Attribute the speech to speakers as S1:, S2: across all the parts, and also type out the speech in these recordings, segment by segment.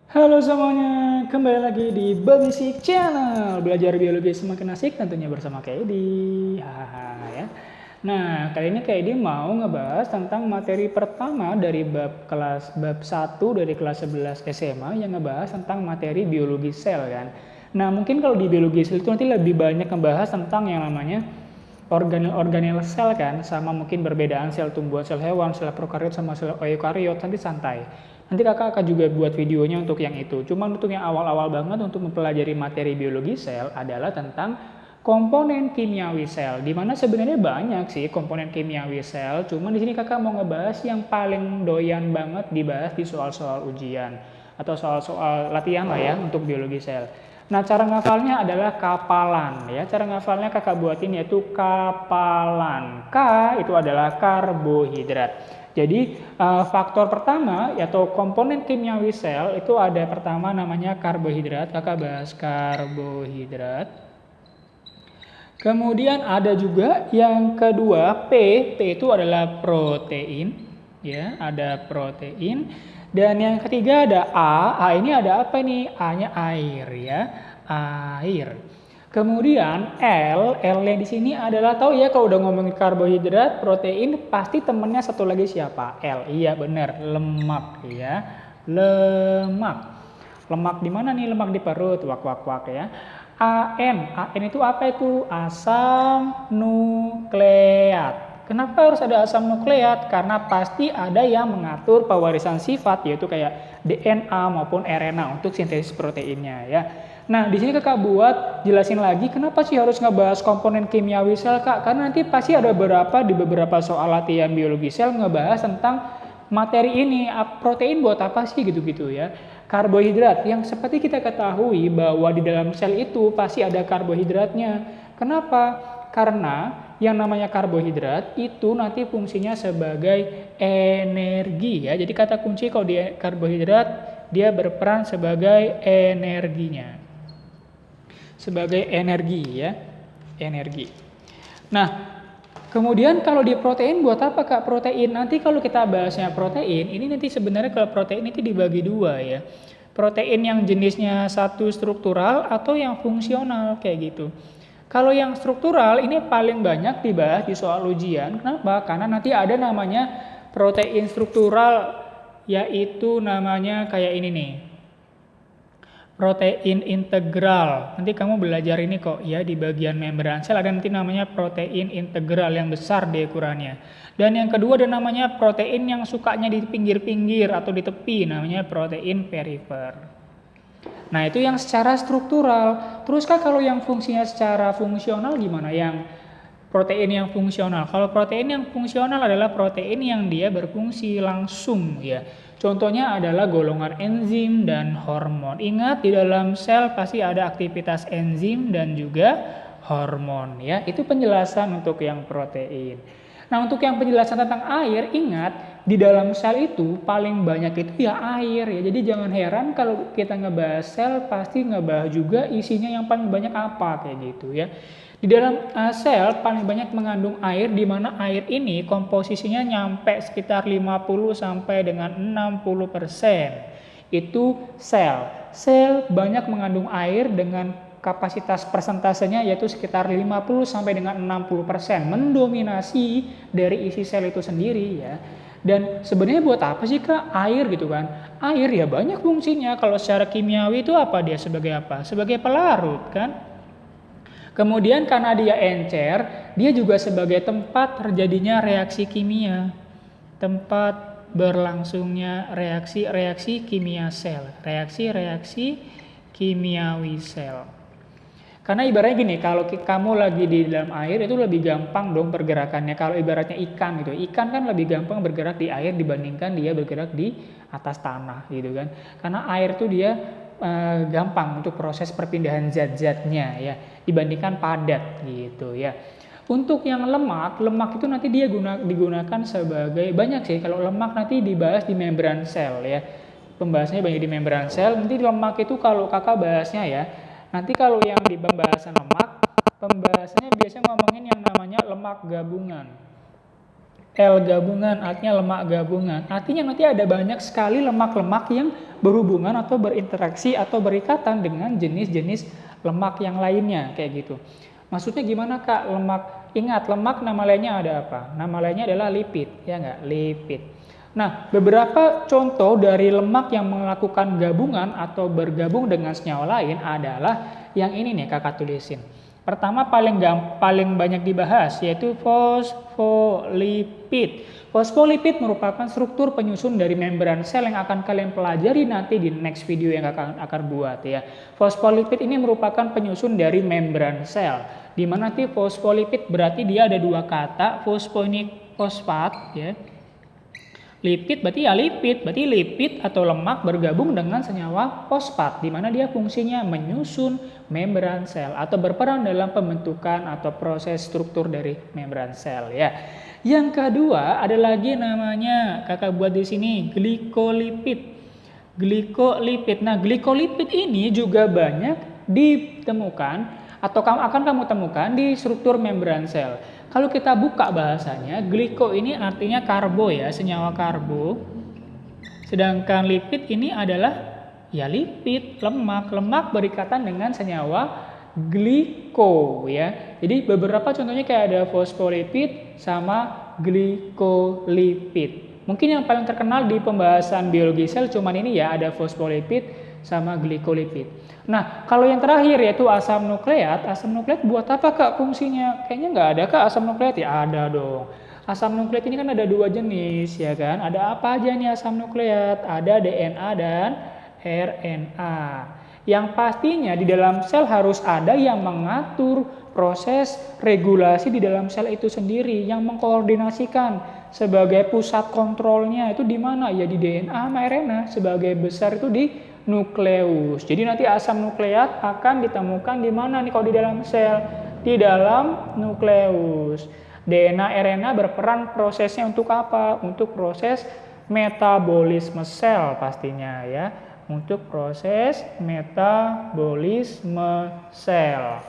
S1: Halo semuanya, kembali lagi di Babisik Channel. Belajar biologi semakin asik tentunya bersama Kaedi. Hahaha ya. Nah, kali ini Kaedi mau ngebahas tentang materi pertama dari bab 1 dari kelas 11 SMA yang ngebahas tentang materi biologi sel kan. Nah, mungkin kalau di biologi sel itu nanti lebih banyak ngebahas tentang yang namanya organel-organel sel kan, sama mungkin perbedaan sel tumbuhan, sel hewan, sel prokariot sama sel eukariot, nanti santai. Nanti kakak akan juga buat videonya untuk yang itu. Cuman untuk yang awal-awal banget untuk mempelajari materi biologi sel adalah tentang komponen kimiawi sel. Dimana sebenarnya banyak sih komponen kimiawi sel. Cuman di sini kakak mau ngebahas yang paling doyan banget dibahas di soal-soal ujian atau soal-soal latihan lah ya untuk biologi sel. Nah, cara ngafalnya adalah kapalan ya. Cara ngafalnya kakak buatin yaitu kapalan. K itu adalah karbohidrat. Jadi faktor pertama yaitu komponen kimiawi sel itu ada pertama namanya karbohidrat. Kakak bahas karbohidrat. Kemudian ada juga yang kedua P itu adalah protein ya, ada protein. Dan yang ketiga ada A ini ada apa nih? A-nya air ya, air. Kemudian L yang di sini adalah tahu ya kalau udah ngomongin karbohidrat, protein pasti temennya satu lagi siapa? L. Iya benar, lemak ya. Lemak. Lemak di mana nih? Lemak di perut. Wak ya. AN itu apa itu? Asam nukleat. Kenapa harus ada asam nukleat? Karena pasti ada yang mengatur pewarisan sifat, yaitu kayak DNA maupun RNA untuk sintesis proteinnya ya. Nah, di sini kakak buat jelasin lagi kenapa sih harus ngebahas komponen kimiawi sel kak? Karena nanti pasti ada beberapa soal latihan biologi sel ngebahas tentang materi ini, protein buat apa sih gitu-gitu ya. Karbohidrat yang seperti kita ketahui bahwa di dalam sel itu pasti ada karbohidratnya. Kenapa? Karena yang namanya karbohidrat itu nanti fungsinya sebagai energi ya. Jadi kata kunci kalau di karbohidrat dia berperan sebagai energinya. Sebagai energi ya. Energi. Nah, kemudian kalau di protein buat apa kak protein? Nanti kalau kita bahasnya protein, ini nanti sebenarnya kalau protein itu dibagi dua ya. Protein yang jenisnya satu struktural atau yang fungsional kayak gitu. Kalau yang struktural ini paling banyak dibahas di soal ujian. Kenapa? Karena nanti ada namanya protein struktural yaitu namanya kayak ini nih. Protein integral. Nanti kamu belajar ini kok ya di bagian membran sel ada nanti namanya protein integral yang besar di ukurannya. Dan yang kedua ada namanya protein yang sukanya di pinggir-pinggir atau di tepi namanya protein perifer. Nah, itu yang secara struktural. Terus kak kalau yang fungsinya secara fungsional gimana? Yang protein yang fungsional. Kalau protein yang fungsional adalah protein yang dia berfungsi langsung ya. Contohnya adalah golongan enzim dan hormon. Ingat di dalam sel pasti ada aktivitas enzim dan juga hormon ya. Itu penjelasan untuk yang protein. Nah, untuk yang penjelasan tentang air, ingat di dalam sel itu paling banyak itu ya air ya. Jadi jangan heran kalau kita ngebahas sel pasti ngebahas juga isinya yang paling banyak apa kayak gitu ya. Di dalam sel paling banyak mengandung air di mana air ini komposisinya nyampe sekitar 50 sampai dengan 60%. Itu sel. Sel banyak mengandung air dengan kapasitas persentasenya yaitu sekitar 50 sampai dengan 60%, mendominasi dari isi sel itu sendiri ya. Dan sebenarnya buat apa sih kak air gitu kan? Air ya banyak fungsinya. Kalau secara kimiawi itu apa dia sebagai apa? Sebagai pelarut kan? Kemudian karena dia encer, dia juga sebagai tempat terjadinya reaksi kimia. Tempat berlangsungnya reaksi-reaksi kimia sel. Reaksi-reaksi kimiawi sel. Karena ibaratnya gini, kalau kamu lagi di dalam air itu lebih gampang dong pergerakannya. Kalau ibaratnya ikan gitu, ikan kan lebih gampang bergerak di air dibandingkan dia bergerak di atas tanah gitu kan. Karena air itu dia gampang untuk proses perpindahan zat-zatnya ya dibandingkan padat gitu ya. Untuk yang lemak itu nanti dia digunakan sebagai banyak sih. Kalau lemak nanti dibahas di membran sel ya. Pembahasannya banyak di membran sel. Nanti lemak itu kalau kakak bahasnya ya. Nanti kalau yang di pembahasan lemak, pembahasannya biasanya ngomongin yang namanya lemak gabungan. L gabungan, artinya lemak gabungan. Artinya nanti ada banyak sekali lemak-lemak yang berhubungan atau berinteraksi atau berikatan dengan jenis-jenis lemak yang lainnya, kayak gitu. Maksudnya gimana Kak? Lemak, ingat lemak nama lainnya ada apa? Nama lainnya adalah lipid, ya nggak? Lipid. Nah, beberapa contoh dari lemak yang melakukan gabungan atau bergabung dengan senyawa lain adalah yang ini nih Kakak tulisin. Pertama paling banyak dibahas yaitu fosfolipid. Fosfolipid merupakan struktur penyusun dari membran sel yang akan kalian pelajari nanti di next video yang akan buat ya. Fosfolipid ini merupakan penyusun dari membran sel. Di mana nanti fosfolipid berarti dia ada dua kata, fosfonik fosfat ya. Lipid berarti ya lipid, berarti lipid atau lemak bergabung dengan senyawa fosfat, di mana dia fungsinya menyusun membran sel atau berperan dalam pembentukan atau proses struktur dari membran sel ya. Yang kedua ada lagi namanya Kakak buat di sini glikolipid. Glikolipid. Nah, glikolipid ini juga banyak ditemukan atau akan kamu temukan di struktur membran sel. Kalau kita buka bahasanya, gliko ini artinya karbo ya, senyawa karbo. Sedangkan lipid ini adalah ya lipid, lemak. Lemak berikatan dengan senyawa gliko ya. Jadi beberapa contohnya kayak ada fosfolipid sama glikolipid. Mungkin yang paling terkenal di pembahasan biologi sel cuman ini ya, ada fosfolipid sama glikolipid. Nah, kalau yang terakhir yaitu asam nukleat. Asam nukleat buat apa Kak fungsinya? Kayaknya nggak ada Kak asam nukleat ya? Ada dong. Asam nukleat ini kan ada dua jenis ya kan? Ada apa aja nih asam nukleat? Ada DNA dan RNA. Yang pastinya di dalam sel harus ada yang mengatur proses regulasi di dalam sel itu sendiri, yang mengkoordinasikan sebagai pusat kontrolnya itu di mana? Ya di DNA sama RNA, sebagai besar itu di nukleus. Jadi nanti asam nukleat akan ditemukan di mana nih kalau di dalam sel? Di dalam nukleus. DNA RNA berperan prosesnya untuk apa? Untuk proses metabolisme sel pastinya ya. Untuk proses metabolisme sel.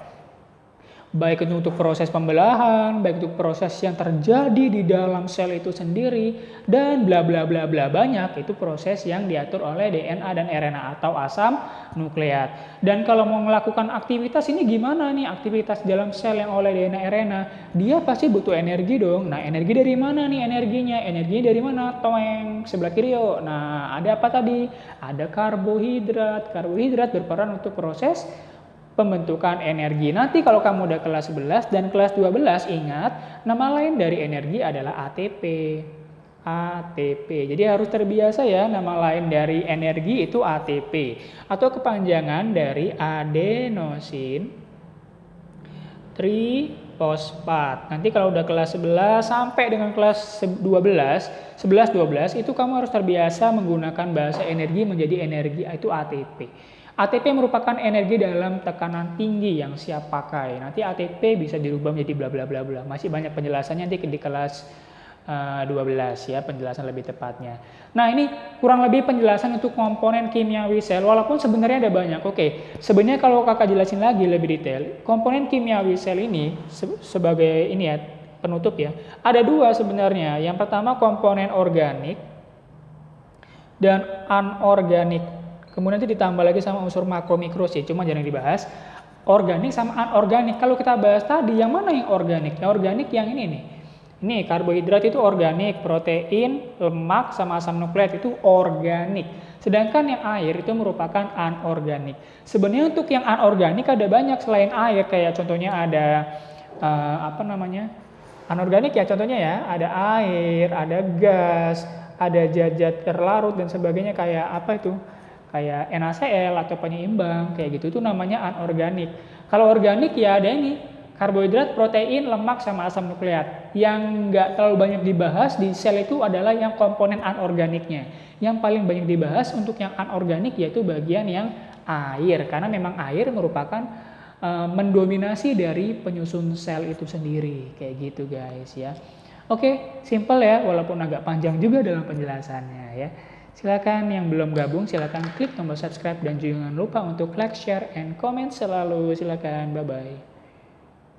S1: Baik itu untuk proses pembelahan, baik untuk proses yang terjadi di dalam sel itu sendiri, dan bla bla bla bla banyak, itu proses yang diatur oleh DNA dan RNA atau asam nukleat. Dan kalau mau melakukan aktivitas ini gimana nih aktivitas dalam sel yang oleh DNA RNA? Dia pasti butuh energi dong. Nah, energi dari mana nih energinya? Energinya dari mana? Toeng, sebelah kiri yuk. Nah, ada apa tadi? Ada karbohidrat. Karbohidrat berperan untuk proses pembentukan energi. Nanti kalau kamu udah kelas 11 dan kelas 12 ingat nama lain dari energi adalah ATP. ATP. Jadi harus terbiasa ya nama lain dari energi itu ATP atau kepanjangan dari adenosin trifosfat. Nanti kalau udah kelas 11 sampai dengan kelas 12, 11-12 itu kamu harus terbiasa menggunakan bahasa energi menjadi energi itu ATP. ATP merupakan energi dalam tekanan tinggi yang siap pakai. Nanti ATP bisa dirubah menjadi bla bla bla bla. Masih banyak penjelasannya nanti di kelas 12 ya, penjelasan lebih tepatnya. Nah, ini kurang lebih penjelasan untuk komponen kimiawi sel, walaupun sebenarnya ada banyak. Oke, sebenarnya kalau Kakak jelasin lagi lebih detail, komponen kimiawi sel ini sebagai ini ya, penutup ya. Ada dua sebenarnya. Yang pertama komponen organik dan anorganik. Kemudian itu ditambah lagi sama unsur makro mikro sih, cuma jarang dibahas. Organik sama anorganik. Kalau kita bahas tadi, yang mana yang organik? Yang organik yang ini nih. Ini karbohidrat itu organik, protein, lemak, sama asam nukleat itu organik. Sedangkan yang air itu merupakan anorganik. Sebenarnya untuk yang anorganik ada banyak selain air, kayak contohnya ada anorganik ya contohnya ya, ada air, ada gas, ada zat-zat terlarut dan sebagainya kayak apa itu? Kayak NaCl atau penyeimbang kayak gitu, itu namanya anorganik. Kalau organik ya ada ini karbohidrat, protein, lemak sama asam nukleat. Yang nggak terlalu banyak dibahas di sel itu adalah yang komponen anorganiknya. Yang paling banyak dibahas untuk yang anorganik yaitu bagian yang air, karena memang air merupakan mendominasi dari penyusun sel itu sendiri kayak gitu guys ya. Oke, simple ya, walaupun agak panjang juga dalam penjelasannya ya. Silakan yang belum gabung, silakan klik tombol subscribe dan jangan lupa untuk like, share, and comment selalu. Silakan, bye-bye.